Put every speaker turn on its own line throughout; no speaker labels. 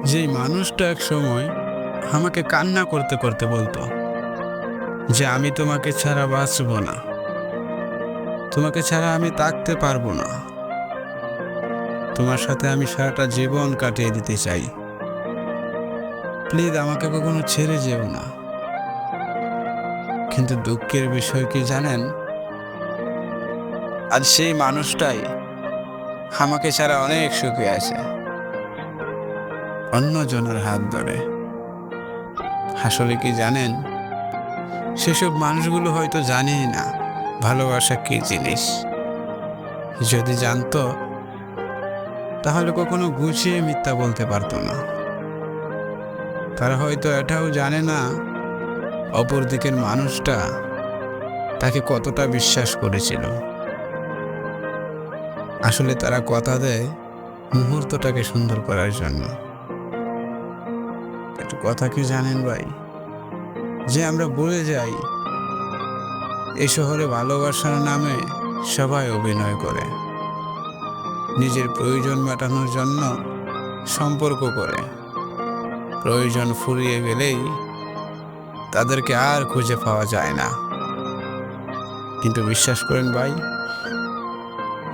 যেই মানুষটা এক সময় আমাকে কান্না করতে করতে বলতো যে আমি তোমাকে ছাড়া বাঁচব না, তোমাকে ছাড়া আমি থাকতে পারবো না, তোমার সাথে আমি সারাটা জীবন কাটিয়ে দিতে চাই, প্লিজ আমাকে কখনো ছেড়ে যেও না। কিন্তু দুঃখের বিষয় কি জানেন, আজ সেই মানুষটাই আমাকে ছাড়া অনেক সুখে আছে, অন্যজনের হাত ধরে। আসলে কি জানেন, সেসব মানুষগুলো হয়তো জানেই না ভালোবাসা কি জিনিস। যদি জানতো তাহলে কখনো গুছিয়ে মিথ্যা বলতে পারতো না। তারা হয়তো এটাও জানে না অপর দিকের মানুষটা তাকে কতটা বিশ্বাস করেছিল। আসলে তারা কথা দেয় মুহূর্তটাকে সুন্দর করার জন্য। একটু কথা কি জানেন ভাই, যে আমরা বলে যাই এই শহরে ভালোবাসার নামে সবাই অভিনয় করে, নিজের প্রয়োজন মেটানোর জন্য সম্পর্ক করে, প্রয়োজন ফুরিয়ে গেলেই তাদেরকে আর খুঁজে পাওয়া যায় না। কিন্তু বিশ্বাস করেন ভাই,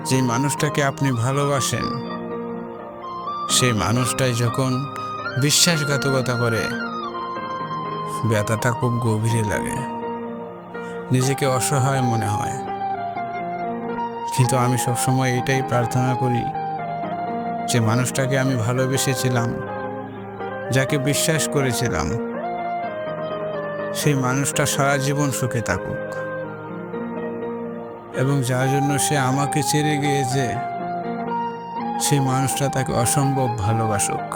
যে মানুষটাকে আপনি ভালোবাসেন সেই মানুষটাই যখন বিশ্বাসঘাতকতা করে, ব্যথাটা খুব গভীরে লাগে, নিজেকে অসহায় মনে হয়। কিন্তু আমি সবসময় এটাই প্রার্থনা করি যে মানুষটাকে আমি ভালোবেসেছিলাম, যাকে বিশ্বাস করেছিলাম, সেই মানুষটা সারা জীবন সুখে থাকুক, এবং যার জন্য সে আমাকে ছেড়ে গিয়েছে সেই মানুষটা তাকে অসম্ভব ভালোবাসুক।